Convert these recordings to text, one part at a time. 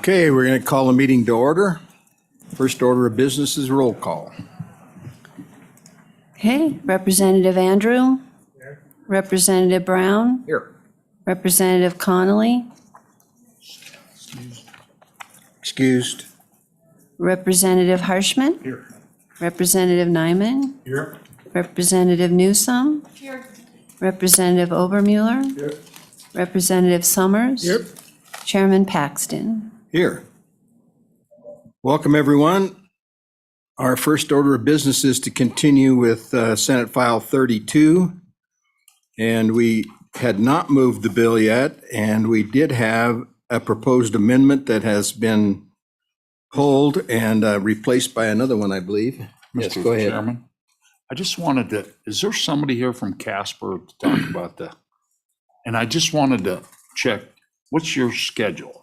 Okay, we're going to call the meeting to order. First order of business is roll call. Okay, Representative Andrew. Here. Representative Brown. Here. Representative Connolly. Excused. Representative Harshman. Here. Representative Nyman. Here. Representative Newsome. Here. Representative Obermuller. Here. Representative Summers. Yep. Chairman Paxton. Here. Welcome, everyone. Our first order of business is to continue with Senate File 32. And we had not moved the bill yet, and we did have a proposed amendment that has been pulled and replaced by another one, I believe. Yes, Mr. go ahead. Chairman, I just wanted to, is there somebody here from Casper to talk about the, and I just wanted to check, what's your schedule?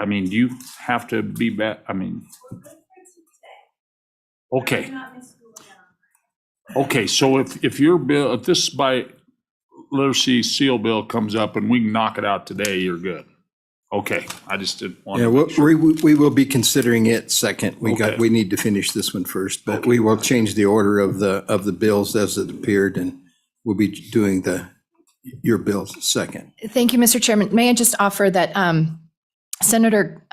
I mean, do you have to be back? I mean, okay. Okay, so if your bill, if this by literacy seal bill comes up and we can knock it out today, you're good. Okay, I just didn't want Yeah, to. we will be considering it second. Okay. We need to finish this one first, but Okay. we will change the order of the bills as it appeared, and we'll be doing your bills second. Thank you, Mr. Chairman. May I just offer that Senator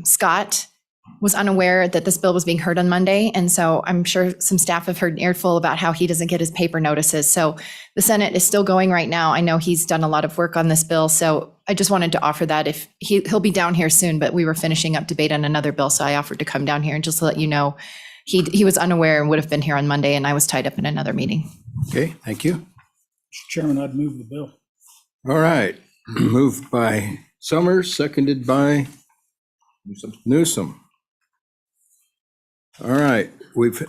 Scott was unaware that this bill was being heard on Monday, and so I'm sure some staff have heard an earful about how he doesn't get his paper notices. So the Senate is still going right now. I know he's done a lot of work on this bill, so I just wanted to offer that. If he'll be down here soon, but we were finishing up debate on another bill, so I offered to come down here and just to let you know he was unaware and would have been here on Monday, and I was tied up in another meeting. Okay, thank you. Mr. Chairman, I'd move the bill. All right, moved by Summers, seconded by Newsome. All right, we've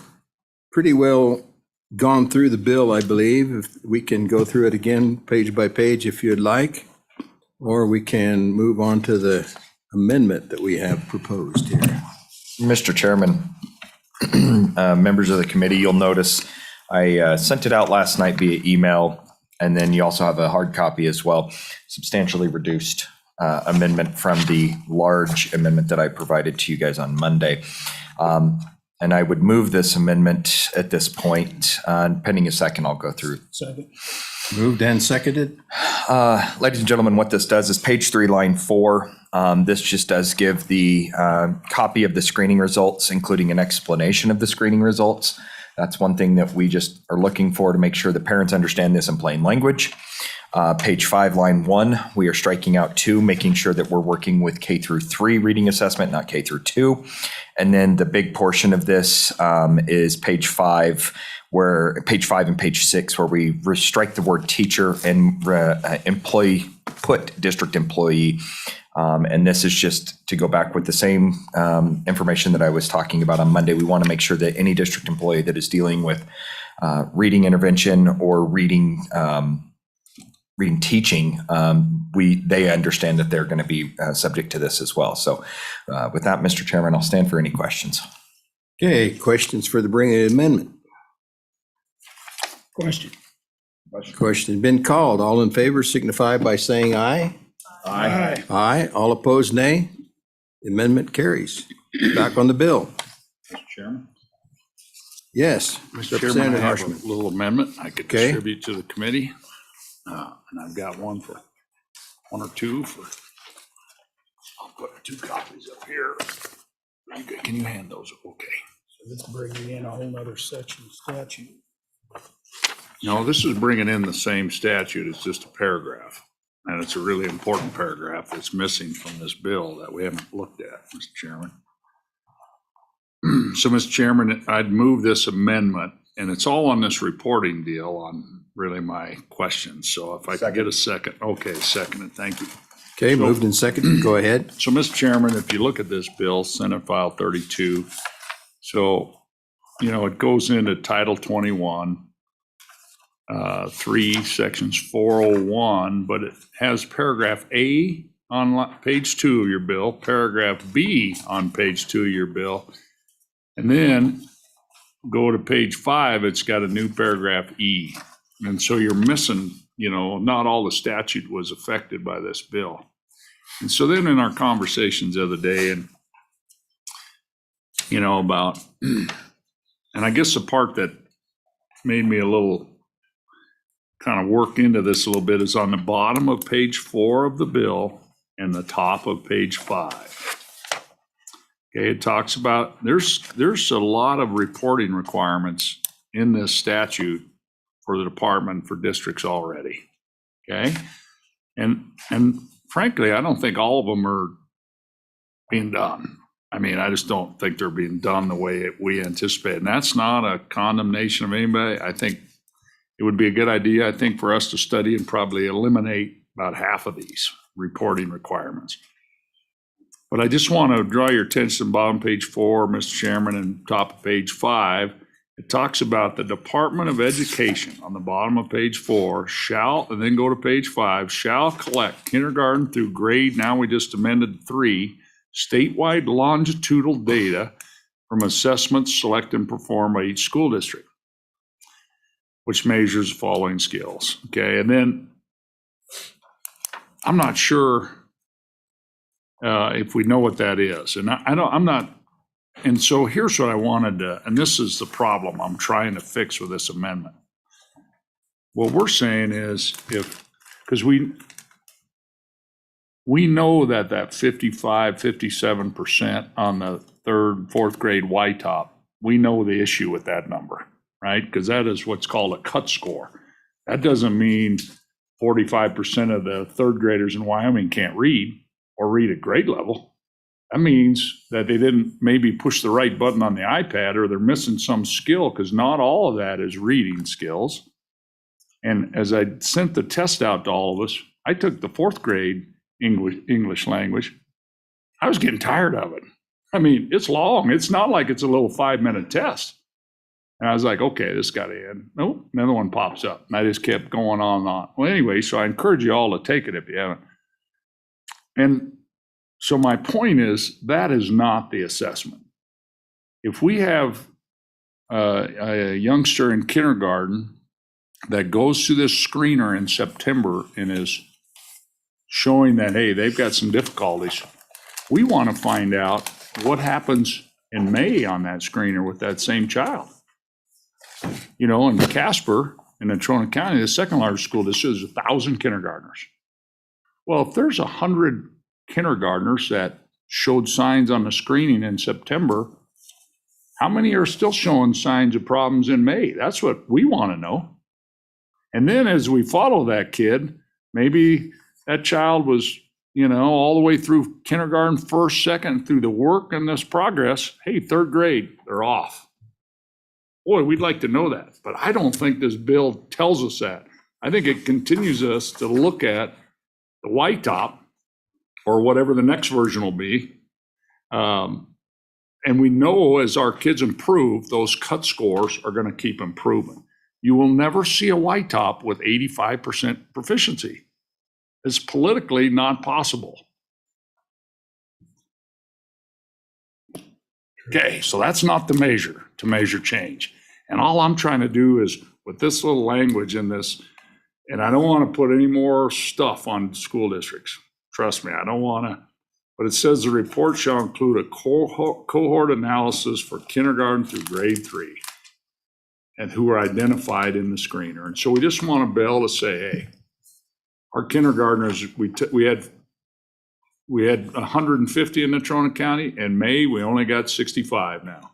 pretty well gone through the bill, I believe. If we can go through it again, page by page, if you'd like, or we can move on to the amendment that we have proposed here. Mr. Chairman, members of the committee, you'll notice I sent it out last night via email, and then you also have a hard copy as well, substantially reduced amendment from the large amendment that I provided to you guys on Monday. And I would move this amendment at this point. Pending a second, I'll go through. Second. Moved and seconded. Ladies and gentlemen, what this does is page 3, line 4. This just does give the copy of the screening results, including an explanation of the screening results. That's one thing that we just are looking for to make sure that parents understand this in plain language. Page 5, line 1, we are striking out 2, making sure that we're working with K through 3 reading assessment, not K through 2. And then the big portion of this is page 5 and page 6, where we strike the word teacher and employee, put district employee. And this is just to go back with the same information that I was talking about on Monday. We want to make sure that any district employee that is dealing with reading intervention or reading teaching, they understand that they're going to be subject to this as well. So with that, Mr. Chairman, I'll stand for any questions. Okay, questions for the bringing of the amendment? Question. Question been called. All in favor signify by saying aye. Aye. Aye. All opposed, nay. The amendment carries. Back on the bill. Mr. Chairman? Yes. Mr. Chairman, I Representative have Harshman. a little amendment I could Okay. distribute to the committee. And I've got one or two for, I'll put 2 copies up here. Can you hand those? Okay. So this is bringing in a whole nother section of statute. No, this is bringing in the same statute. It's just a paragraph. And it's a really important paragraph that's missing from this bill that we haven't looked at, Mr. Chairman. So, Mr. Chairman, I'd move this amendment, and it's all on this reporting deal on really my questions. So if I could get a second. Okay, seconded. Thank you. Okay, moved and seconded. Go ahead. So, Mr. Chairman, if you look at this bill, Senate File 32, so, it goes into Title 21, 3, Sections 401, but it has paragraph A on page 2 of your bill, paragraph B on page 2 of your bill, and then go to page 5, it's got a new paragraph E. And so you're missing, not all the statute was affected by this bill. And so then in our conversations the other day, and, about, and I guess the part that made me a little kind of work into this a little bit is on the bottom of page 4 of the bill and the top of page 5. Okay, it talks about, there's a lot of reporting requirements in this statute for the department for districts already. Okay, and frankly, I don't think all of them are being done. I mean, I just don't think they're being done the way we anticipate. And that's not a condemnation of anybody. I think it would be a good idea, I think, for us to study and probably eliminate about half of these reporting requirements. But I just want to draw your attention to bottom page 4, Mr. Chairman, and top of page 5. It talks about the Department of Education on the bottom of page 4 shall, and then go to page 5, shall collect kindergarten through grade, now we just amended 3, statewide longitudinal data from assessments selected and performed by each school district, which measures the following skills. Okay, and then I'm not sure if we know what that is, and I'm not. And so here's what I wanted to, and this is the problem I'm trying to fix with this amendment. What we're saying is because we know that 55, 57% on the 3rd, 4th grade YTOP, we know the issue with that number, right? Because that is what's called a cut score. That doesn't mean 45% of the 3rd graders in Wyoming can't read or read at grade level. That means that they didn't maybe push the right button on the iPad, or they're missing some skill, because not all of that is reading skills. And as I sent the test out to all of us, I took the 4th grade English language. I was getting tired of it. I mean, it's long. It's not like it's a little 5-minute test. And I was like, okay, this got to end. Nope, another one pops up. And I just kept going on and on. Well, anyway, so I encourage you all to take it if you haven't. And so my point is, that is not the assessment. If we have a youngster in kindergarten that goes through this screener in September and is showing that, hey, they've got some difficulties, we want to find out what happens in May on that screener with that same child. In Casper, in Natrona County, the second largest school district, is 1,000 kindergartners. Well, if there's 100 kindergartners that showed signs on the screening in September, how many are still showing signs of problems in May? That's what we want to know. And then as we follow that kid, maybe that child was, all the way through kindergarten, 1st, 2nd, through the work and this progress. Hey, 3rd grade, they're off. Boy, we'd like to know that, but I don't think this bill tells us that. I think it continues us to look at the YTOP, or whatever the next version will be. And we know as our kids improve, those cut scores are going to keep improving. You will never see a YTOP with 85% proficiency. It's politically not possible. Okay, so that's not the measure to measure change. And all I'm trying to do is, with this little language in this, and I don't want to put any more stuff on school districts. Trust me, I don't want to, but it says the report shall include a cohort analysis for kindergarten through grade 3 and who are identified in the screener. And so we just want to be able to say, hey, our kindergartners, we had 150 in Natrona County. In May, we only got 65 now.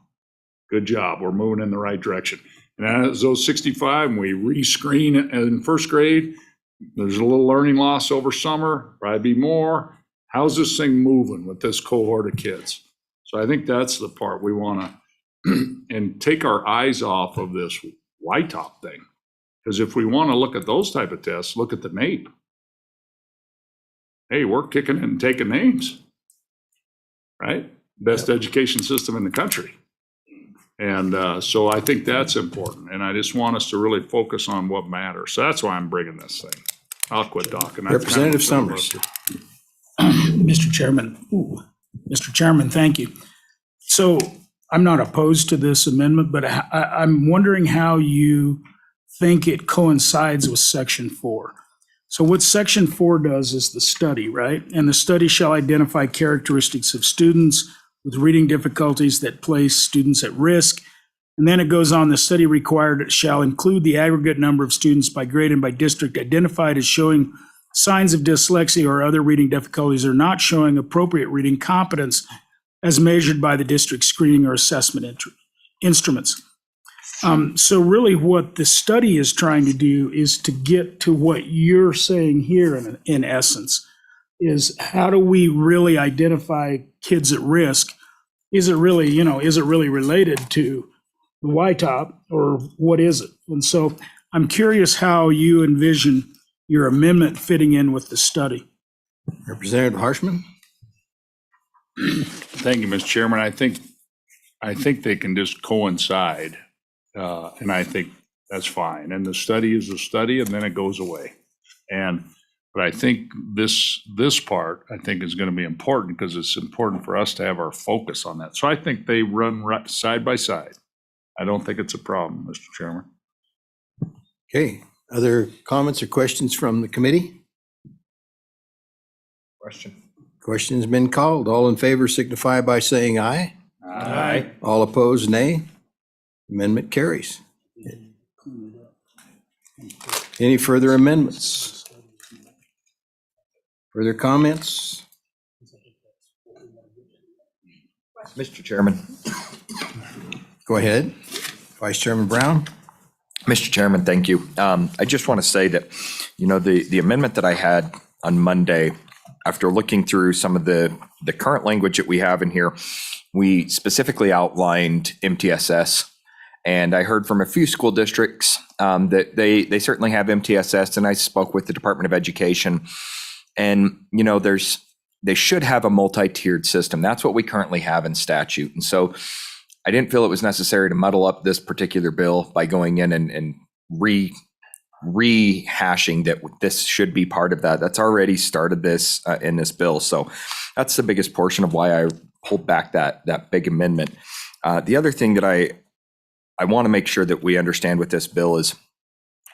Good job, we're moving in the right direction. And as those 65, and we rescreen in 1st grade, there's a little learning loss over summer, probably be more. How's this thing moving with this cohort of kids? So I think that's the part we want to, and take our eyes off of this YTOP thing. Because if we want to look at those type of tests, look at the NAEP. Hey, we're kicking it and taking names, right? Best education system in the country. And so I think that's important. And I just want us to really focus on what matters. So that's why I'm bringing this thing. I'll quit talking. Representative Summers. Mr. Chairman, thank you. So I'm not opposed to this amendment, but I'm wondering how you think it coincides with Section 4. So what section 4 does is the study, right? And the study shall identify characteristics of students with reading difficulties that place students at risk. And then it goes on, the study required shall include the aggregate number of students by grade and by district identified as showing signs of dyslexia or other reading difficulties or not showing appropriate reading competence as measured by the district screening or assessment instruments. So really what the study is trying to do is to get to what you're saying here in essence, is how do we really identify kids at risk? Is it really related to the Y-top or what is it? And so I'm curious how you envision your amendment fitting in with the study. Representative Harshman? Thank you, Mr. Chairman. I think they can just coincide, and I think that's fine. And the study is a study, and then it goes away. But I think this part, I think, is going to be important because it's important for us to have our focus on that. So I think they run right side by side. I don't think it's a problem, Mr. Chairman. Okay, other comments or questions from the committee? Question. Question's been called. All in favor signify by saying aye. Aye. All opposed, nay. Amendment carries. Any further amendments? Further comments? Mr. Chairman. Go ahead. Vice Chairman Brown? Mr. Chairman, thank you. I just want to say that, the amendment that I had on Monday, after looking through some of the current language that we have in here, we specifically outlined MTSS. And I heard from a few school districts that they certainly have MTSS, and I spoke with the Department of Education. And, they should have a multi-tiered system. That's what we currently have in statute. And so I didn't feel it was necessary to muddle up this particular bill by going in and rehashing that this should be part of that. That's already started this in this bill. So that's the biggest portion of why I pulled back that big amendment. The other thing that I want to make sure that we understand with this bill is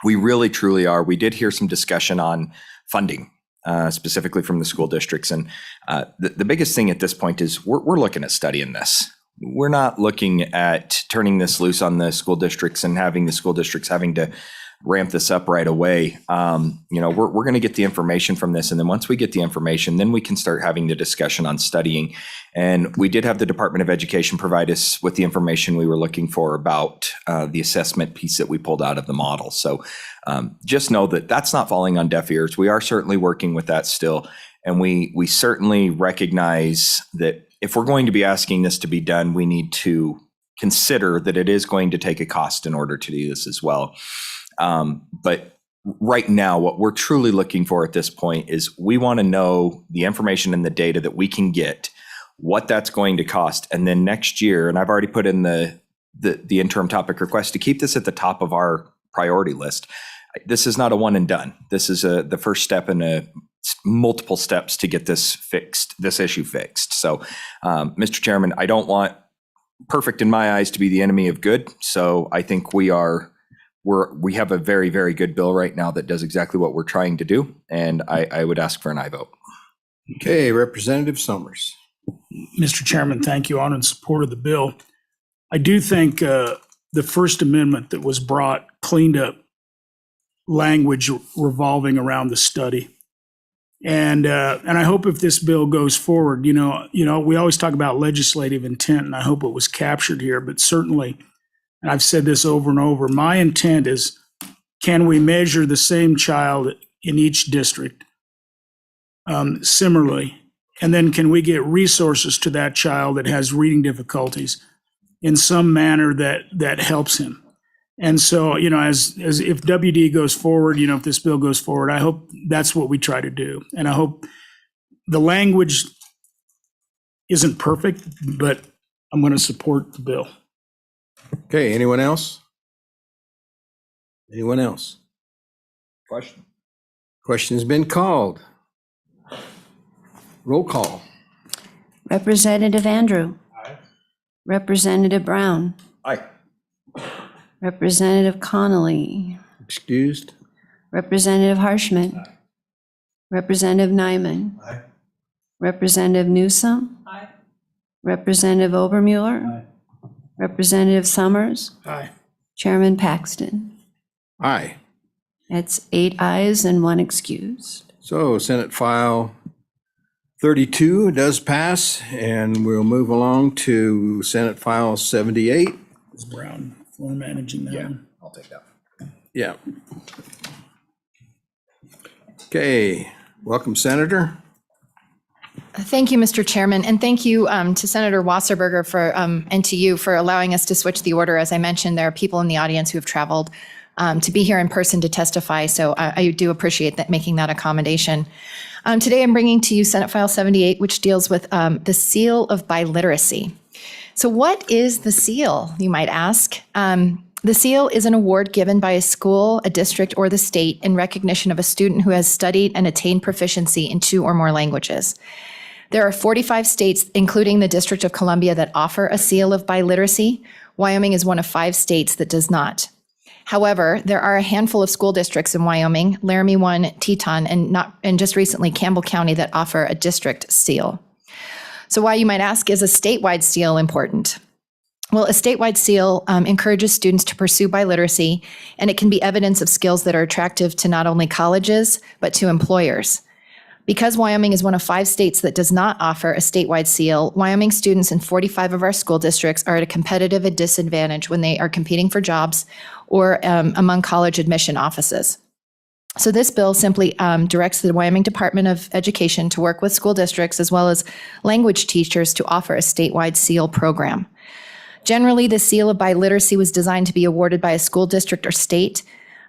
we really truly are. We did hear some discussion on funding, specifically from the school districts. And the biggest thing at this point is we're looking at studying this. We're not looking at turning this loose on the school districts and having the school districts having to ramp this up right away. We're going to get the information from this. And then once we get the information, then we can start having the discussion on studying. And we did have the Department of Education provide us with the information we were looking for about the assessment piece that we pulled out of the model. So just know that that's not falling on deaf ears. We are certainly working with that still. And we certainly recognize that if we're going to be asking this to be done, we need to consider that it is going to take a cost in order to do this as well. But right now, what we're truly looking for at this point is we want to know the information and the data that we can get, what that's going to cost. And then next year, and I've already put in the interim topic request to keep this at the top of our priority list. This is not a one and done. This is the first step in multiple steps to get this issue fixed. So, Mr. Chairman, I don't want perfect in my eyes to be the enemy of good. So I think we have a very, very good bill right now that does exactly what we're trying to do. And I would ask for an aye vote. Okay, Representative Summers. Mr. Chairman, thank you. I'm in support of the bill. I do think the First Amendment that was brought cleaned up language revolving around the study. And I hope if this bill goes forward, we always talk about legislative intent, and I hope it was captured here, but certainly, and I've said this over and over, my intent is, can we measure the same child in each district similarly? And then can we get resources to that child that has reading difficulties in some manner that helps him? And so, as if WD goes forward, if this bill goes forward, I hope that's what we try to do. And I hope the language isn't perfect, but I'm going to support the bill. Okay, anyone else? Anyone else? Question. Question's been called. Roll call. Representative Andrew. Aye. Representative Brown. Aye. Representative Connolly. Excused. Representative Harshman. Representative Nyman. Aye. Representative Newsom. Representative Obermueller. Representative Summers. Aye. Chairman Paxton. Aye. That's 8 ayes and 1 excused. So Senate File 32 does pass, and we'll move along to Senate File 78. Is Brown floor managing that one? I'll take that. Yeah. Okay, welcome, Senator. Thank you, Mr. Chairman, and thank you to Senator Wasserberger for, and to you for allowing us to switch the order. As I mentioned, there are people in the audience who have traveled to be here in person to testify, so I do appreciate that, making that accommodation. Today, I'm bringing to you Senate File 78, which deals with the seal of biliteracy. So what is the seal, you might ask? The seal is an award given by a school, a district, or the state in recognition of a student who has studied and attained proficiency in 2 or more languages. There are 45 states, including the District of Columbia, that offer a seal of biliteracy. Wyoming is one of 5 states that does not. However, there are a handful of school districts in Wyoming, Laramie 1, Teton, and just recently Campbell County, that offer a district seal. So why, you might ask, is a statewide seal important? Well, a statewide seal encourages students to pursue biliteracy, and it can be evidence of skills that are attractive to not only colleges, but to employers. Because Wyoming is one of 5 states that does not offer a statewide seal, Wyoming students in 45 of our school districts are at a competitive disadvantage when they are competing for jobs or among college admission offices. So this bill simply directs the Wyoming Department of Education to work with school districts as well as language teachers to offer a statewide seal program. Generally, the seal of biliteracy was designed to be awarded by a school district or state.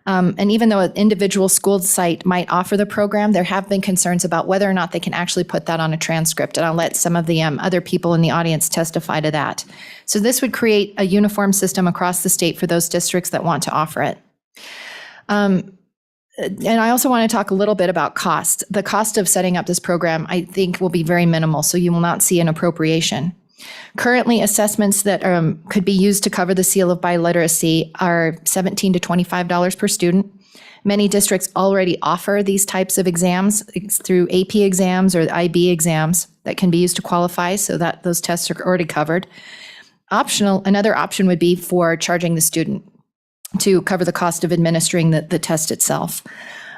And even though an individual school site might offer the program, there have been concerns about whether or not they can actually put that on a transcript. And I'll let some of the other people in the audience testify to that. So this would create a uniform system across the state for those districts that want to offer it. And I also want to talk a little bit about cost. The cost of setting up this program, I think, will be very minimal, so you will not see an appropriation. Currently, assessments that could be used to cover the seal of biliteracy are $17 to $25 per student. Many districts already offer these types of exams through AP exams or IB exams that can be used to qualify, so that those tests are already covered. Another option would be for charging the student to cover the cost of administering the test itself.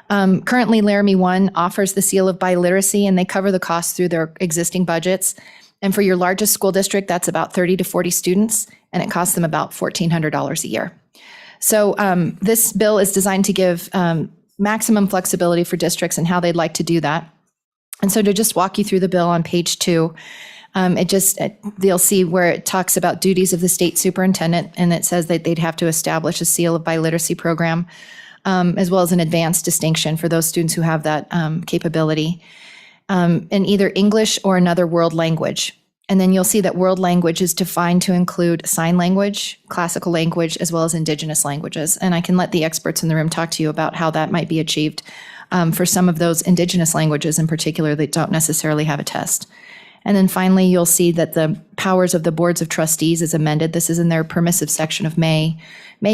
Currently, Laramie 1 offers the seal of biliteracy, and they cover the cost through their existing budgets. And for your largest school district, that's about 30 to 40 students, and it costs them about $1,400 a year. So this bill is designed to give maximum flexibility for districts and how they'd like to do that. And so to just walk you through the bill on page 2, you'll see where it talks about duties of the state superintendent, and it says that they'd have to establish a seal of biliteracy program, as well as an advanced distinction for those students who have that capability. In either English or another world language. And then you'll see that world language is defined to include sign language, classical language, as well as indigenous languages. And I can let the experts in the room talk to you about how that might be achieved for some of those indigenous languages in particular that don't necessarily have a test. And then finally, you'll see that the powers of the boards of trustees is amended. This is in their permissive section of may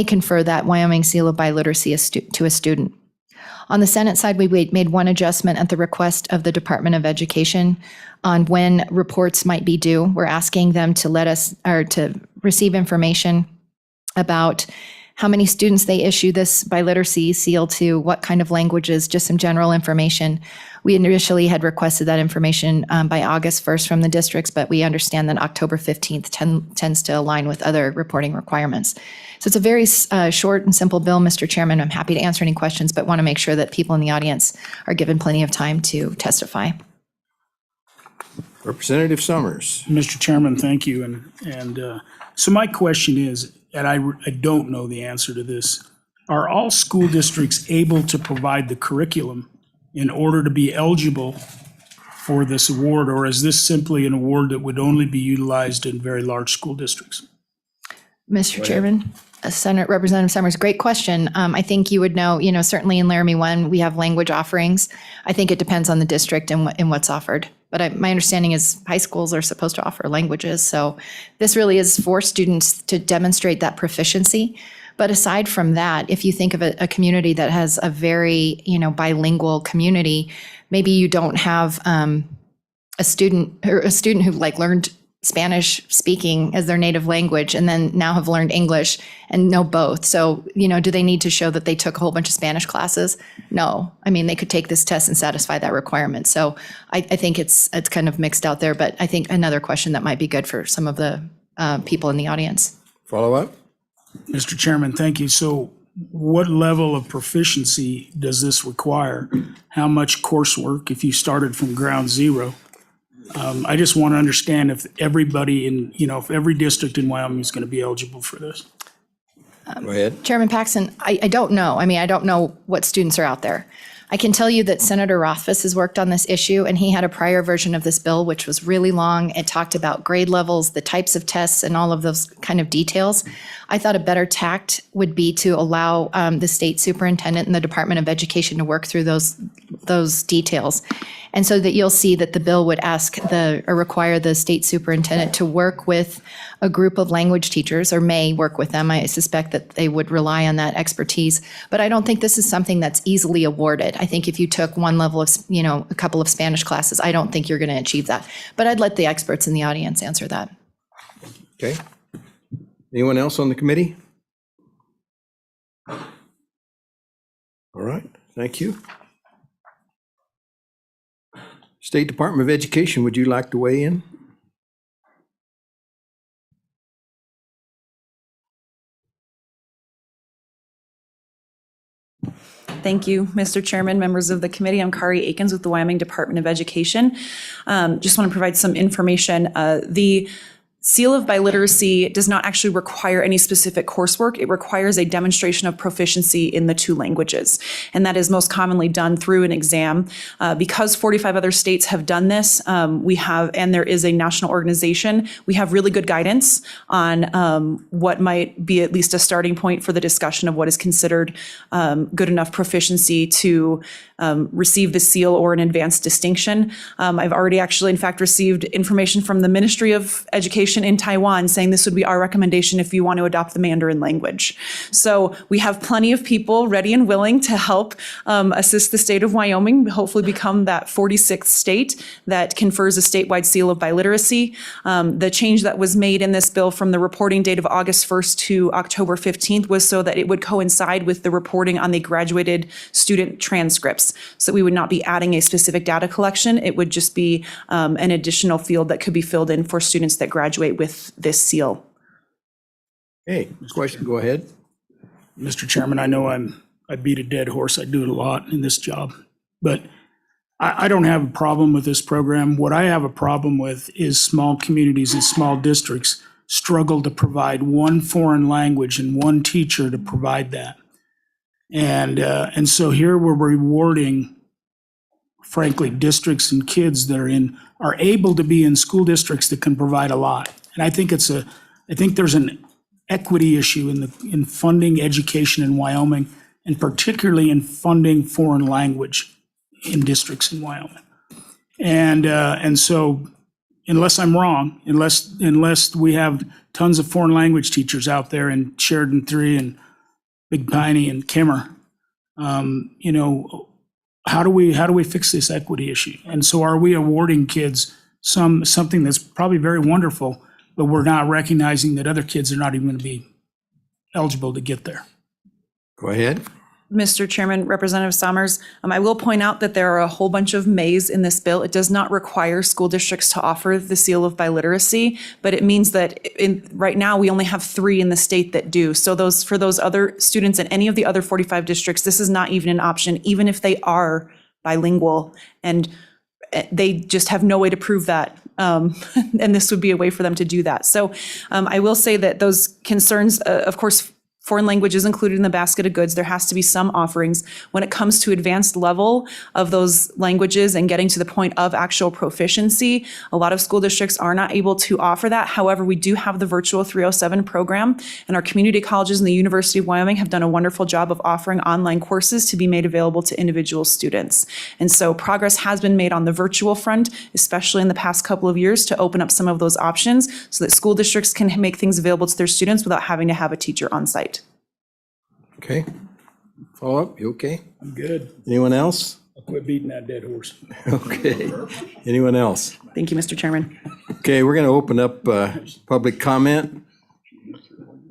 confer that Wyoming seal of biliteracy to a student. On the Senate side, we made one adjustment at the request of the Department of Education on when reports might be due. We're asking them to to receive information about how many students they issue this biliteracy seal to, what kind of languages, just some general information. We initially had requested that information by August 1st from the districts, but we understand that October 15th tends to align with other reporting requirements. So it's a very short and simple bill, Mr. Chairman. I'm happy to answer any questions, but want to make sure that people in the audience are given plenty of time to testify. Representative Summers. Mr. Chairman, thank you. So my question is, and I don't know the answer to this, are all school districts able to provide the curriculum in order to be eligible for this award, or is this simply an award that would only be utilized in very large school districts? Mr. Chairman, Senator Representative Summers, great question. I think you would know, certainly in Laramie 1, we have language offerings. I think it depends on the district and what's offered. But my understanding is high schools are supposed to offer languages. So this really is for students to demonstrate that proficiency. But aside from that, if you think of a community that has a very, bilingual community, maybe you don't have a student who like learned Spanish speaking as their native language and then now have learned English and know both. So, do they need to show that they took a whole bunch of Spanish classes? No. I mean, they could take this test and satisfy that requirement. So I think it's kind of mixed out there, but I think another question that might be good for some of the people in the audience. Follow up? Mr. Chairman, thank you. So what level of proficiency does this require? How much coursework if you started from ground zero? I just want to understand if everybody if every district in Wyoming is going to be eligible for this. Go ahead. Chairman Paxton, I don't know. I mean, I don't know what students are out there. I can tell you that Senator Rothfuss has worked on this issue, and he had a prior version of this bill, which was really long. It talked about grade levels, the types of tests, and all of those kind of details. I thought a better tact would be to allow the state superintendent and the Department of Education to work through those details. And so that you'll see that the bill would require the state superintendent to work with a group of language teachers, or may work with them. I suspect that they would rely on that expertise. But I don't think this is something that's easily awarded. I think if you took one level of, a couple of Spanish classes, I don't think you're going to achieve that. But I'd let the experts in the audience answer that. Okay. Anyone else on the committee? All right, thank you. State Department of Education, would you like to weigh in? Thank you, Mr. Chairman, members of the committee. I'm Kari Akins with the Wyoming Department of Education. Just want to provide some information. The Seal of Biliteracy does not actually require any specific coursework. It requires a demonstration of proficiency in the two languages. And that is most commonly done through an exam. Because 45 other states have done this, and there is a national organization, we have really good guidance on what might be at least a starting point for the discussion of what is considered good enough proficiency to receive the seal or an advanced distinction. I've already actually, in fact, received information from the Ministry of Education in Taiwan saying this would be our recommendation if you want to adopt the Mandarin language. So we have plenty of people ready and willing to help assist the state of Wyoming, hopefully become that 46th state that confers a statewide seal of biliteracy. The change that was made in this bill from the reporting date of August 1st to October 15th was so that it would coincide with the reporting on the graduated student transcripts. So we would not be adding a specific data collection. It would just be an additional field that could be filled in for students that graduate with this seal. Hey, question, go ahead. Mr. Chairman, I know I beat a dead horse. I do it a lot in this job, but I don't have a problem with this program. What I have a problem with is small communities and small districts struggle to provide one foreign language and one teacher to provide that. And so here we're rewarding, frankly, districts and kids that are able to be in school districts that can provide a lot. And I think there's an equity issue in funding education in Wyoming, and particularly in funding foreign language in districts in Wyoming. And so, unless I'm wrong, unless we have tons of foreign language teachers out there in Sheridan 3 and Big Piney and Kimmer, how do we fix this equity issue? And so, are we awarding kids something that's probably very wonderful, but we're not recognizing that other kids are not even going to be eligible to get there? Go ahead. Mr. Chairman, Representative Sommers, I will point out that there are a whole bunch of mays in this bill. It does not require school districts to offer the seal of biliteracy, but it means that right now we only have 3 in the state that do. So for those other students in any of the other 45 districts, this is not even an option, even if they are bilingual, and they just have no way to prove that. And this would be a way for them to do that. So I will say that those concerns, of course, foreign language is included in the basket of goods. There has to be some offerings. When it comes to advanced level of those languages and getting to the point of actual proficiency, a lot of school districts are not able to offer that. However, we do have the virtual 307 program, and our community colleges and the University of Wyoming have done a wonderful job of offering online courses to be made available to individual students. And so progress has been made on the virtual front, especially in the past couple of years, to open up some of those options so that school districts can make things available to their students without having to have a teacher on site. Okay. Follow up, you okay? I'm good. Anyone else? Quit beating that dead horse. Okay. Anyone else? Thank you, Mr. Chairman. Okay, we're going to open up public comment.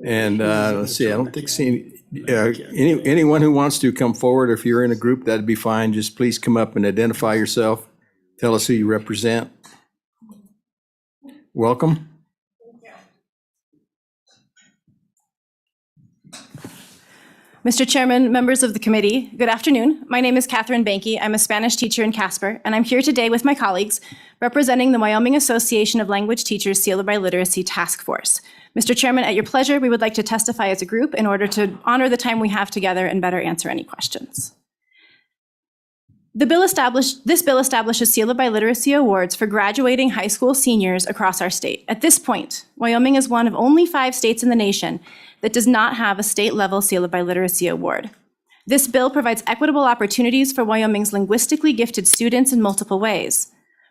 And let's see, I don't think anyone who wants to come forward, or if you're in a group, that'd be fine. Just please come up and identify yourself. Tell us who you represent. Welcome. Mr. Chairman, members of the committee, good afternoon. My name is Catherine Banky. I'm a Spanish teacher in Casper, and I'm here today with my colleagues representing the Wyoming Association of Language Teachers Seal of Biliteracy Task Force. Mr. Chairman, at your pleasure, we would like to testify as a group in order to honor the time we have together and better answer any questions. This bill establishes Seal of Biliteracy awards for graduating high school seniors across our state. At this point, Wyoming is one of only 5 states in the nation that does not have a state-level Seal of Biliteracy award. This bill provides equitable opportunities for Wyoming's linguistically gifted students in multiple ways.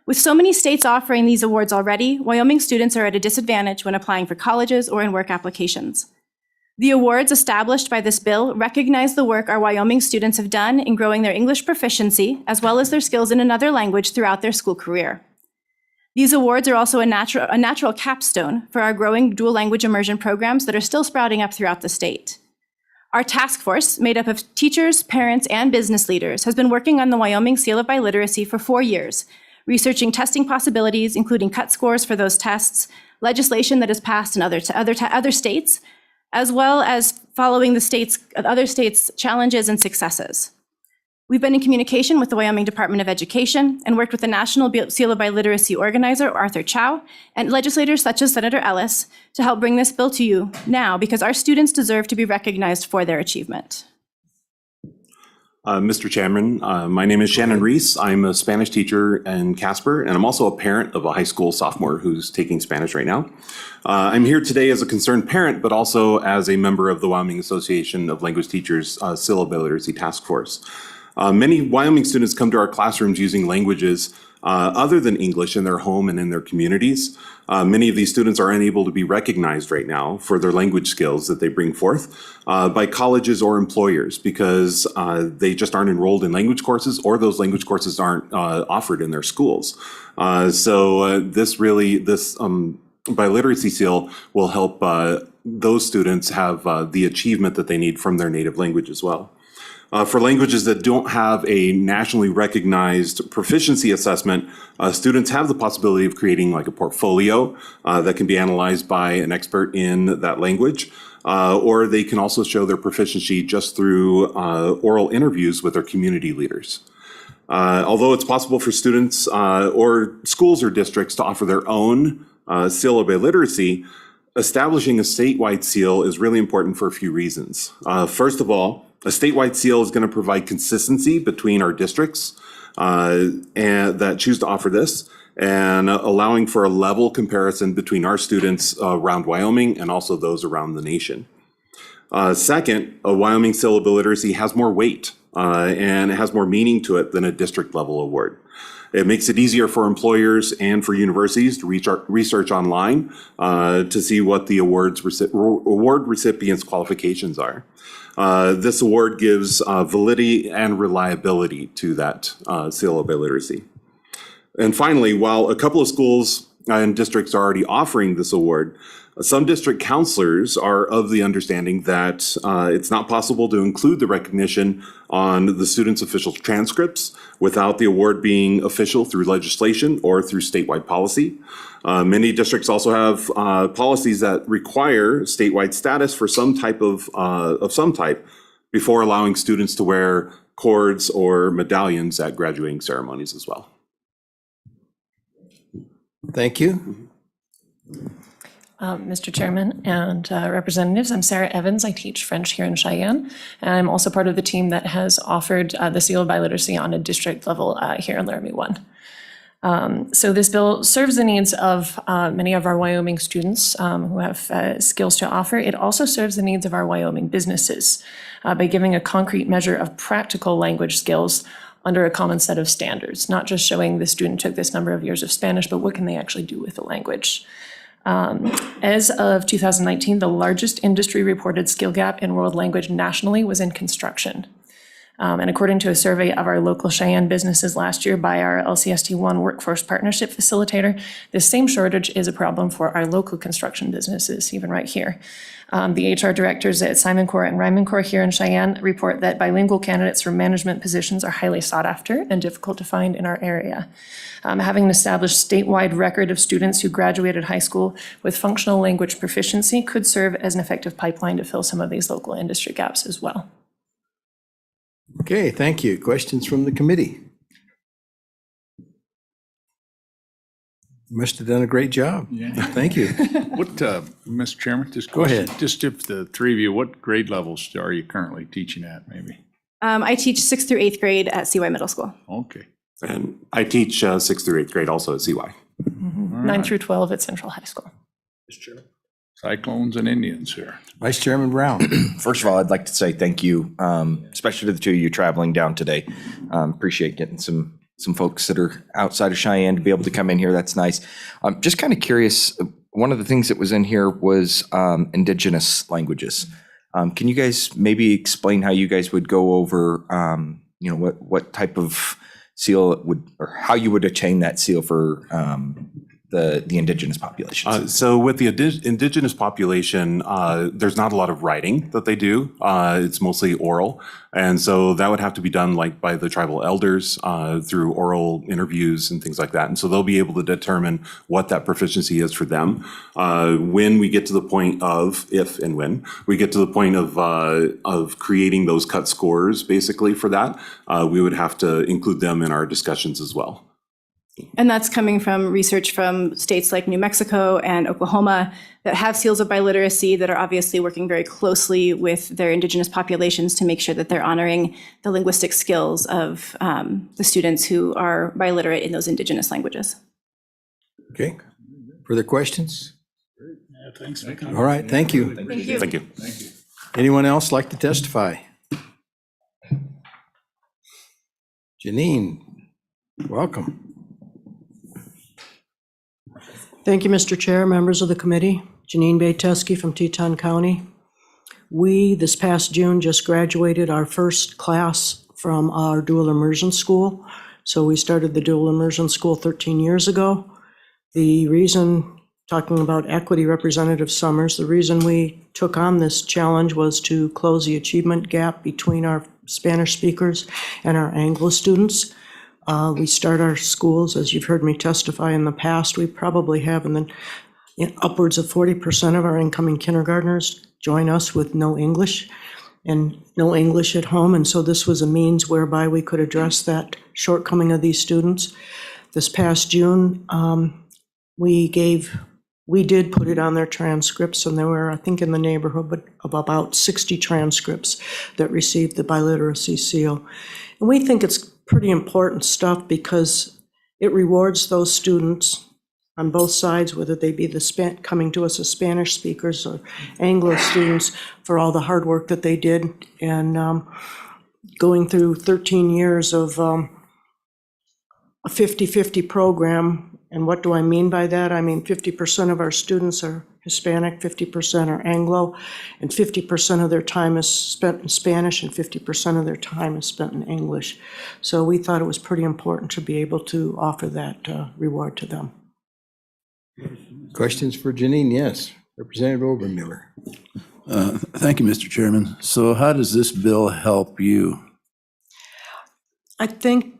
With so many states offering these awards already, Wyoming students are at a disadvantage when applying for colleges or in work applications. The awards established by this bill recognize the work our Wyoming students have done in growing their English proficiency, as well as their skills in another language throughout their school career. These awards are also a natural capstone for our growing dual language immersion programs that are still sprouting up throughout the state. Our task force, made up of teachers, parents, and business leaders, has been working on the Wyoming Seal of Biliteracy for 4 years, researching testing possibilities, including cut scores for those tests, legislation that is passed in other states, as well as following other states' challenges and successes. We've been in communication with the Wyoming Department of Education and worked with the National Seal of Biliteracy organizer, Arthur Chow, and legislators such as Senator Ellis to help bring this bill to you now, because our students deserve to be recognized for their achievement. Mr. Chairman, my name is Shannon Reese. I'm a Spanish teacher in Casper, and I'm also a parent of a high school sophomore who's taking Spanish right now. I'm here today as a concerned parent, but also as a member of the Wyoming Association of Language Teachers Seal of Biliteracy Task Force. Many Wyoming students come to our classrooms using languages other than English in their home and in their communities. Many of these students are unable to be recognized right now for their language skills that they bring forth by colleges or employers because they just aren't enrolled in language courses, or those language courses aren't offered in their schools. So this biliteracy seal will help those students have the achievement that they need from their native language as well. For languages that don't have a nationally recognized proficiency assessment, students have the possibility of creating like a portfolio that can be analyzed by an expert in that language, or they can also show their proficiency just through oral interviews with their community leaders. Although it's possible for students or schools or districts to offer their own seal of biliteracy, establishing a statewide seal is really important for a few reasons. First of all, a statewide seal is going to provide consistency between our districts and that choose to offer this, and allowing for a level comparison between our students around Wyoming and also those around the nation. Second, a Wyoming Seal of Biliteracy has more weight and it has more meaning to it than a district level award. It makes it easier for employers and for universities to research online to see what the award recipients' qualifications are. This award gives validity and reliability to that seal of biliteracy. And finally, while a couple of schools and districts are already offering this award, some district counselors are of the understanding that it's not possible to include the recognition on the students' official transcripts without the award being official through legislation or through statewide policy. Many districts also have policies that require statewide status for some type before allowing students to wear cords or medallions at graduating ceremonies as well. Thank you. Mr. Chairman and representatives, I'm Sarah Evans. I teach French here in Cheyenne, and I'm also part of the team that has offered the Seal of Biliteracy on a district level here in Laramie 1. So this bill serves the needs of many of our Wyoming students who have skills to offer. It also serves the needs of our Wyoming businesses by giving a concrete measure of practical language skills under a common set of standards, not just showing the student took this number of years of Spanish, but what can they actually do with the language. As of 2019, the largest industry reported skill gap in world language nationally was in construction. And according to a survey of our local Cheyenne businesses last year by our LCST1 Workforce Partnership Facilitator, this same shortage is a problem for our local construction businesses, even right here. The HR directors at Simon Corps and Ryman Corps here in Cheyenne report that bilingual candidates for management positions are highly sought after and difficult to find in our area. Having an established statewide record of students who graduated high school with functional language proficiency could serve as an effective pipeline to fill some of these local industry gaps as well. Okay, thank you. Questions from the committee? You must have done a great job. Yeah. Thank you. What, Mr. Chairman, just Go ahead. Just if the three of you, what grade levels are you currently teaching at, maybe? I teach 6th through 8th grade at CY Middle School. Okay. And I teach 6th through 8th grade also at CY. 9 through 12 at Central High School. Cyclones and Indians here. Vice Chairman Brown. First of all, I'd like to say thank you, especially to the two of you traveling down today. Appreciate getting some folks that are outside of Cheyenne to be able to come in here. That's nice. I'm just kind of curious. One of the things that was in here was Indigenous languages. Can you guys maybe explain how you guys would go over, what type of seal it would, or how you would attain that seal for the Indigenous populations? So with the Indigenous population, there's not a lot of writing that they do. It's mostly oral. And so that would have to be done like by the tribal elders through oral interviews and things like that. And so they'll be able to determine what that proficiency is for them. When we get to the point of, if and when we get to the point of creating those cut scores basically for that, we would have to include them in our discussions as well. And that's coming from research from states like New Mexico and Oklahoma that have seals of biliteracy that are obviously working very closely with their Indigenous populations to make sure that they're honoring the linguistic skills of the students who are biliterate in those Indigenous languages. Okay. Further questions? Yeah, thanks for All coming. right, thank you. Thank you. Thank you. Anyone else like to testify? Janine, welcome. Thank you, Mr. Chair, members of the committee. Janine Bayteski from Teton County. We, this past June, just graduated our first class from our dual immersion school. So we started the dual immersion school 13 years ago. The reason, talking about equity, Representative Summers, the reason we took on this challenge was to close the achievement gap between our Spanish speakers and our Anglo students. We start our schools, as you've heard me testify in the past, we probably have upwards of 40% of our incoming kindergartners join us with no English and no English at home. And so this was a means whereby we could address that shortcoming of these students. This past June, we did put it on their transcripts, and there were, I think, in the neighborhood of about 60 transcripts that received the biliteracy seal. And we think it's pretty important stuff because it rewards those students on both sides, whether they be coming to us as Spanish speakers or Anglo students, for all the hard work that they did. And going through 13 years of a 50-50 program. And what do I mean by that? I mean 50% of our students are Hispanic, 50% are Anglo, and 50% of their time is spent in Spanish and 50% of their time is spent in English. So we thought it was pretty important to be able to offer that reward to them. Questions for Janine? Yes. Representative Obermiller. Thank you, Mr. Chairman. So how does this bill help you? I think,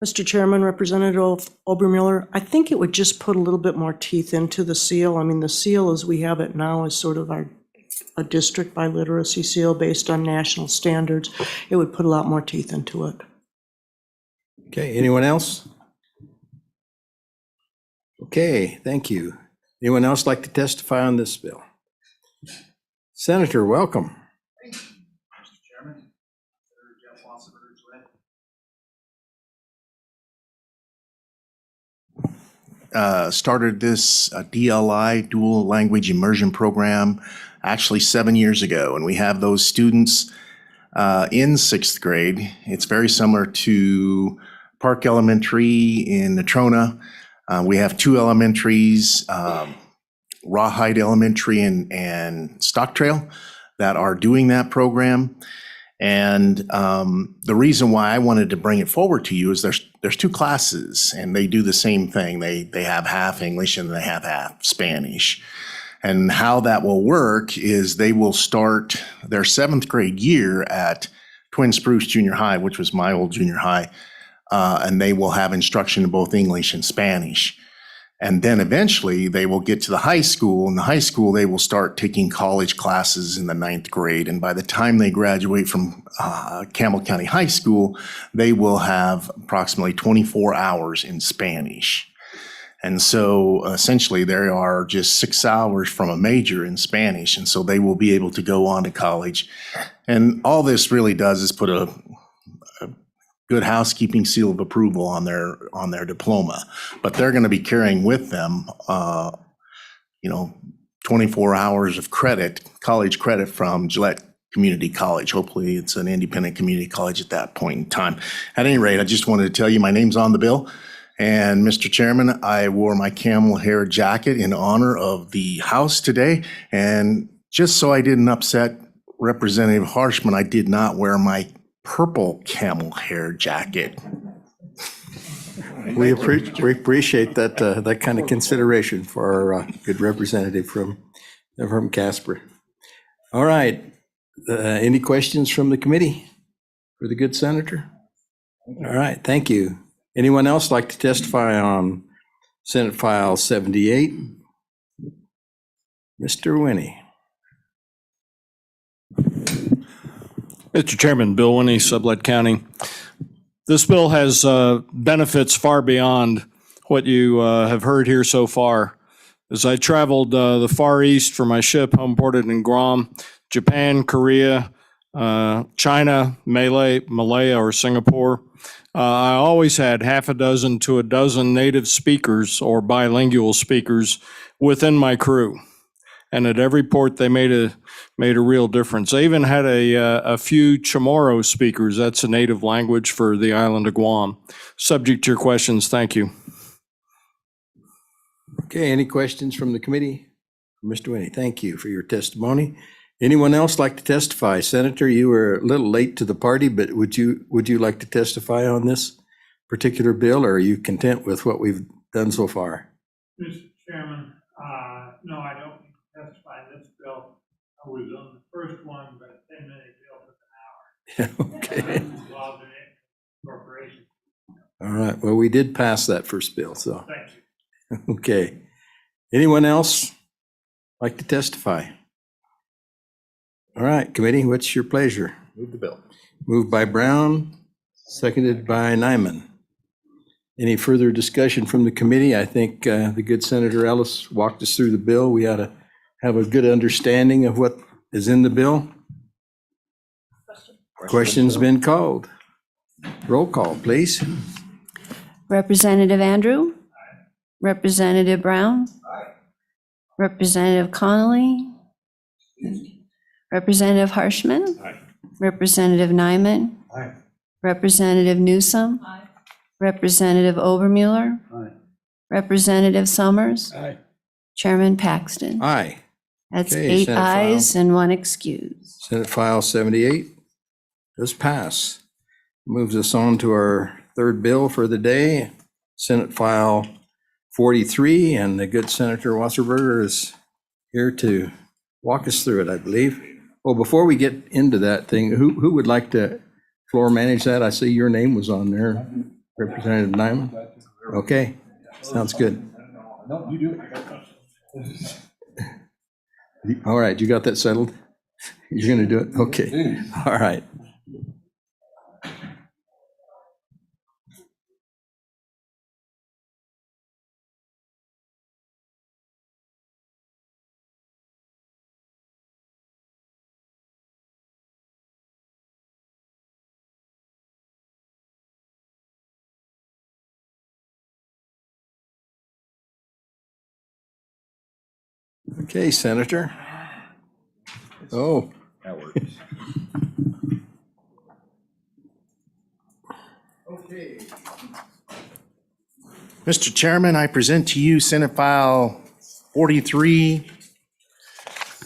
Mr. Chairman, Representative Obermiller, I think it would just put a little bit more teeth into the seal. I mean, the seal as we have it now is sort of a district biliteracy seal based on national standards. It would put a lot more teeth into it. Okay, anyone else? Okay, thank you. Anyone else like to testify on this bill? Senator, welcome. Started this DLI, dual language immersion program, actually 7 years ago. And we have those students in 6th grade. It's very similar to Park Elementary in Natrona. We have 2 elementaries, Rawhide Elementary and Stock Trail, that are doing that program. And the reason why I wanted to bring it forward to you is there's two classes, and they do the same thing. They have half English and they have half Spanish. And how that will work is they will start their 7th grade year at Twin Spruce Junior High, which was my old junior high, and they will have instruction in both English and Spanish. And then eventually they will get to the high school. In the high school, they will start taking college classes in the 9th grade. And by the time they graduate from Campbell County High School, they will have approximately 24 hours in Spanish. And so essentially they are just 6 hours from a major in Spanish. And so they will be able to go on to college. And all this really does is put a good housekeeping seal of approval on their diploma. But they're going to be carrying with them, 24 hours of credit, college credit from Gillette Community College. Hopefully it's an independent community college at that point in time. At any rate, I just wanted to tell you my name's on the bill. And Mr. Chairman, I wore my camel hair jacket in honor of the House today. And just so I didn't upset Representative Harshman, I did not wear my purple camel hair jacket. We appreciate that kind of consideration for our good representative from Casper. All right. Any questions from the committee for the good senator? All right, thank you. Anyone else like to testify on Senate File 78? Mr. Winnie. Mr. Chairman, Bill Winnie, Sublette County. This bill has benefits far beyond what you have heard here so far. As I traveled the Far East for my ship, homeported in Guam, Japan, Korea, China, Malaya, or Singapore, I always had half a dozen to a dozen native speakers or bilingual speakers within my crew. And at every port, they made a real difference. I even had a few Chamorro speakers. That's a native language for the island of Guam. Subject to your questions, thank you. Okay, any questions from the committee? Mr. Winnie, thank you for your testimony. Anyone else like to testify? Senator, you were a little late to the party, but would you like to testify on this particular bill, or are you content with what we've done so far? Mr. Chairman, no, I don't testify in this bill. I was on the first one, but a 10-minute bill took an hour. Okay. Involved in it, corporation. All right, well, we did pass that first bill, so. Thank you. Okay. Anyone else like to testify? All right, committee, what's your pleasure? Move the bill. Moved by Brown, seconded by Nyman. Any further discussion from the committee? I think the good Senator Ellis walked us through the bill. We ought to have a good understanding of what is in the bill. Question's been called. Roll call, please. Representative Andrew? Representative Brown? Representative Connolly? Representative Harshman? Representative Nyman? Representative Newsom? Representative Obermueller? Representative Summers? Chairman Paxton? Aye. That's Okay, 8 Senate ayes and 1 excuse. Senate File 78 does pass. Moves us on to our third bill for the day, Senate File 43, and the good Senator Wasserberger is here to walk us through it, I believe. Well, before we get into that thing, who would like to floor manage that? I see your name was on there, Representative Nyman. Okay, sounds good. No, you do it. All right, you got that settled? You're going to do it? Okay, all right. Okay, Senator. Oh. That works. Okay. Mr. Chairman, I present to you Senate File 43,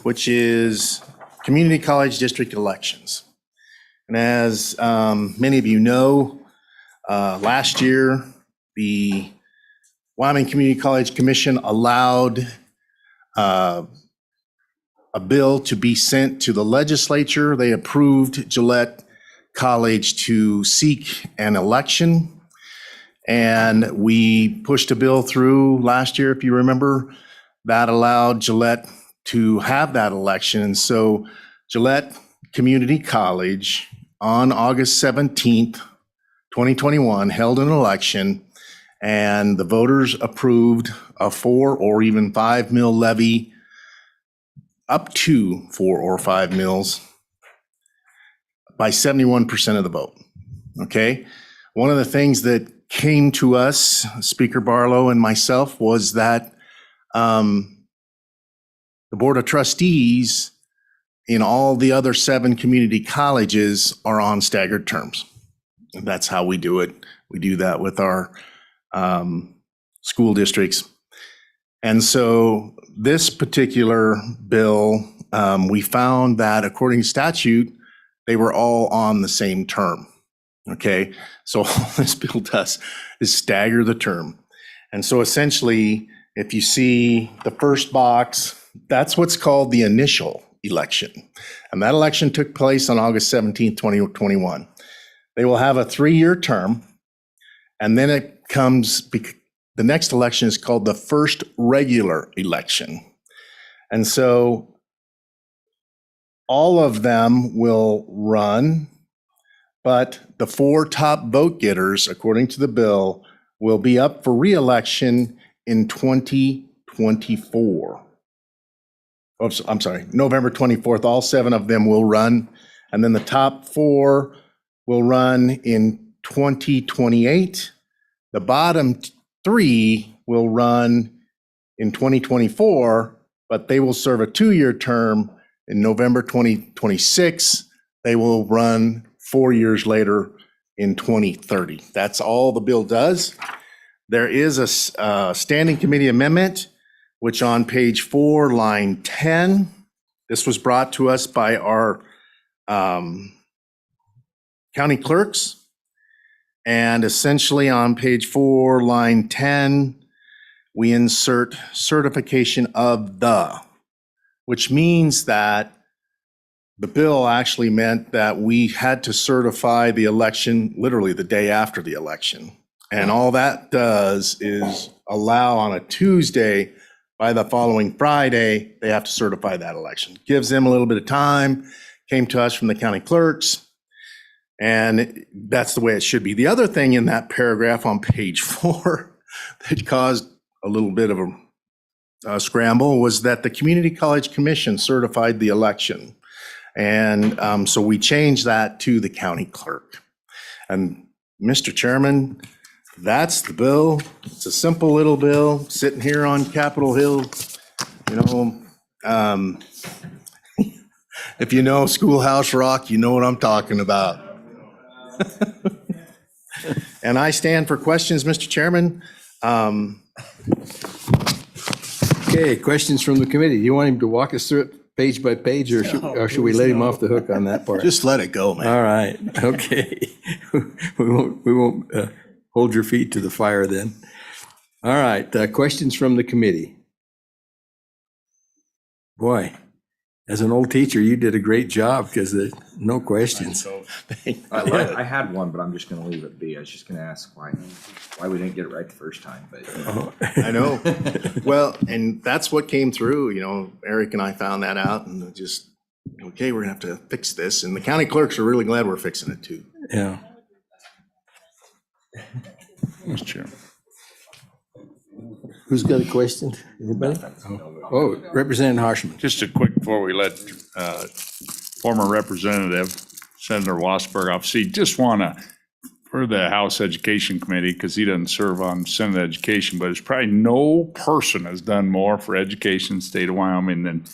which is Community College District Elections. And as many of you know, last year, the Wyoming Community College Commission allowed a bill to be sent to the legislature. They approved Gillette College to seek an election. And we pushed a bill through last year, if you remember, that allowed Gillette to have that election. And so Gillette Community College on August 17th, 2021, held an election, and the voters approved a 4 or even 5 mill levy, up to 4 or 5 mills, by 71% of the vote. Okay? One of the things that came to us, Speaker Barlow and myself, was that the Board of Trustees in all the other 7 community colleges are on staggered terms. And that's how we do it. We do that with our school districts. And so this particular bill, we found that according to statute, they were all on the same term. Okay, so all this bill does is stagger the term. And so essentially, if you see the first box, that's what's called the initial election. And that election took place on August 17th, 2021. They will have a 3-year term, and then it comes, the next election is called the first regular election. And so all of them will run, but the 4 top vote getters, according to the bill, will be up for re-election in 2024. Oh, I'm sorry, November 24th. All 7 of them will run. And then the top 4 will run in 2028. The bottom 3 will run in 2024, but they will serve a 2-year term in November 2026. They will run 4 years later in 2030. That's all the bill does. There is a standing committee amendment, which on page 4, line 10, this was brought to us by our county clerks. And essentially on page 4, line 10, we insert certification of the, which means that the bill actually meant that we had to certify the election literally the day after the election. And all that does is allow on a Tuesday, by the following Friday, they have to certify that election. Gives them a little bit of time, came to us from the county clerks, and that's the way it should be. The other thing in that paragraph on page 4 that caused a little bit of a scramble was that the Community College Commission certified the election. And so we changed that to the county clerk. And Mr. Chairman, that's the bill. It's a simple little bill sitting here on Capitol Hill. You know, if you know Schoolhouse Rock, you know what I'm talking about. And I stand for questions, Mr. Chairman. Okay, questions from the committee. Do you want him to walk us through it page by page, or should we let him off the hook on that part? Just let it go, man. All right, okay. We won't hold your feet to the fire then. All right, questions from the committee. Boy, as an old teacher, you did a great job because there's no questions. I had one, but I'm just going to leave it be. I was just going to ask why we didn't get it right the first time. But I know. Well, and that's what came through. You know, Eric and I found that out, and just, okay, we're going to have to fix this. And the county clerks are really glad we're fixing it too. Yeah. Mr. Chairman. Who's got a question? Anybody? Oh, Representative Harshman. Just a quick, before we let former Representative Senator Wasberg off seat, just want to, for the House Education Committee, because he doesn't serve on Senate Education, but there's probably no person has done more for education in the state of Wyoming than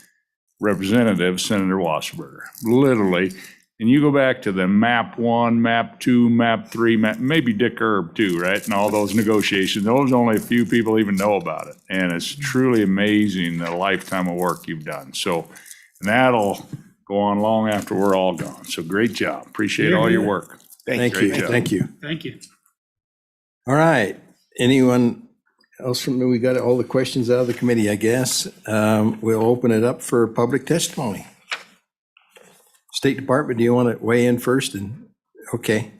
Representative Senator Wasberger. Literally. And you go back to the map 1, map 2, map 3, maybe Dick Erb too, right? And all those negotiations, those only a few people even know about it. And it's truly amazing the lifetime of work you've done. So, and that'll go on long after we're all gone. So great job. Appreciate all your work. Thank you, Great job. thank you. Thank you. All right, anyone else from, we got all the questions out of the committee, I guess. We'll open it up for public testimony. State Department, do you want to weigh in first? And okay.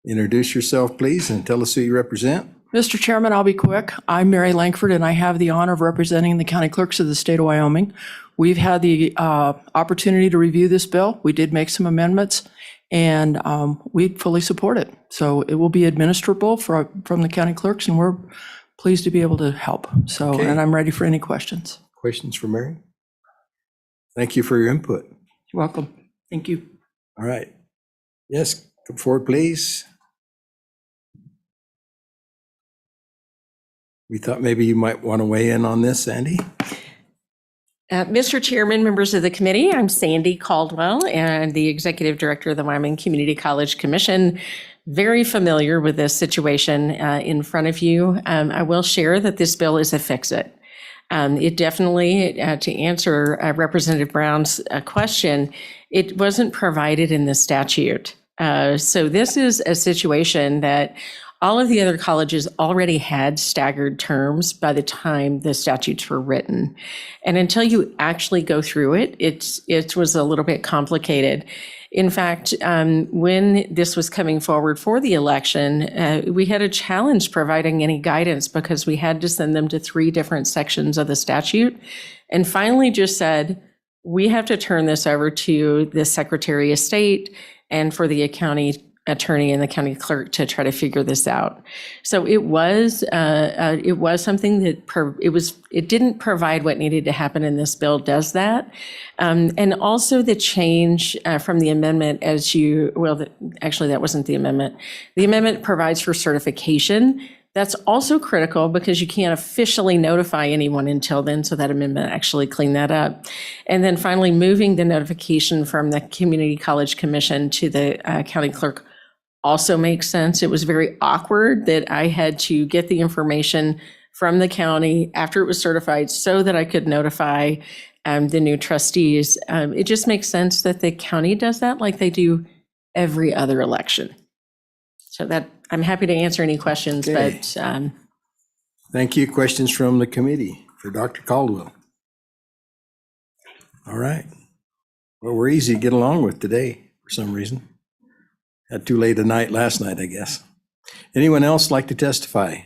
Introduce yourself, please, and tell us who you represent. Mr. Chairman, I'll be quick. I'm Mary Langford, and I have the honor of representing the county clerks of the state of Wyoming. We've had the opportunity to review this bill. We did make some amendments, and we fully support it. So it will be administrable from the county clerks, and we're pleased to be able to help. So, Okay. and I'm ready for any questions. Questions for Mary? Thank you for your input. You're welcome. Thank you. All right. Yes, come forward, please. We thought maybe you might want to weigh in on this, Sandy. Mr. Chairman, members of the committee, I'm Sandy Caldwell and the Executive Director of the Wyoming Community College Commission. Very familiar with this situation in front of you. I will share that this bill is a fix-it. It definitely, to answer Representative Brown's question, it wasn't provided in the statute. So this is a situation that all of the other colleges already had staggered terms by the time the statutes were written. And until you actually go through it, it was a little bit complicated. In fact, when this was coming forward for the election, we had a challenge providing any guidance because we had to send them to 3 different sections of the statute, and finally just said, we have to turn this over to the Secretary of State and for the county attorney and the county clerk to try to figure this out. So it was something that it didn't provide what needed to happen, and this bill does that. And also the change from the amendment, actually that wasn't the amendment. The amendment provides for certification. That's also critical because you can't officially notify anyone until then, so that amendment actually cleaned that up. And then finally, moving the notification from the Community College Commission to the county clerk also makes sense. It was very awkward that I had to get the information from the county after it was certified so that I could notify the new trustees. It just makes sense that the county does that like they do every other election. So that I'm happy to answer any questions, Okay. but Thank you. Questions from the committee for Dr. Caldwell? All right. Well, we're easy to get along with today for some reason. Had too late a night last night, I guess. Anyone else like to testify?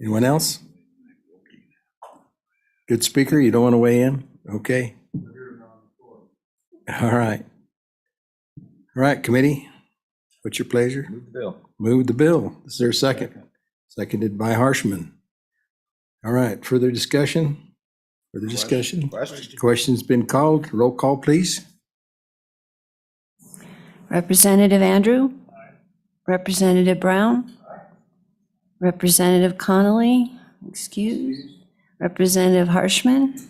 Anyone else? Good speaker, you don't want to weigh in? Okay. All right. All right, committee, what's your pleasure? Move the bill. Move the bill. Is there a second? Seconded by Harshman. All right, further discussion? Further discussion? Question's been called. Roll call, please. Representative Andrew? Representative Brown? Representative Connolly? Excuse. Representative Harshman?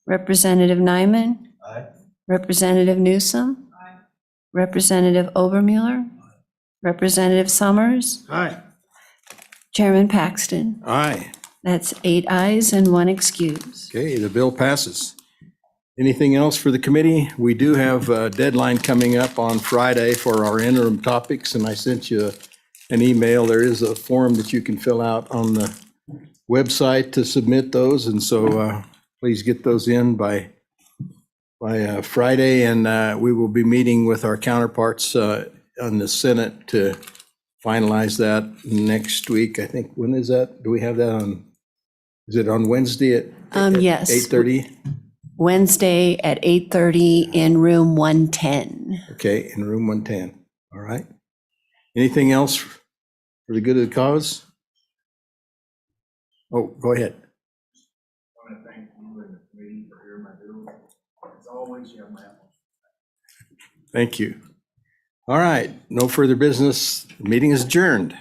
Representative Nyman? Representative Newsom? Representative Obermuller? Representative Summers? Aye. Chairman Paxton? Aye. That's 8 ayes and 1 excuse. Okay, the bill passes. Anything else for the committee? We do have a deadline coming up on Friday for our interim topics, and I sent you an email. There is a form that you can fill out on the website to submit those, and so please get those in by Friday, and we will be meeting with our counterparts on the Senate to finalize that next week. I think, when is that? Do we have that on, is it on Wednesday at Yes. 8:30? Wednesday at 8:30 in room 110. Okay, in room 110. All right. Anything else for the good of the cause? Oh, go ahead. I want to thank you and the committee for hearing my bill. As always, you have my help. Thank you. All right, no further business. The meeting is adjourned.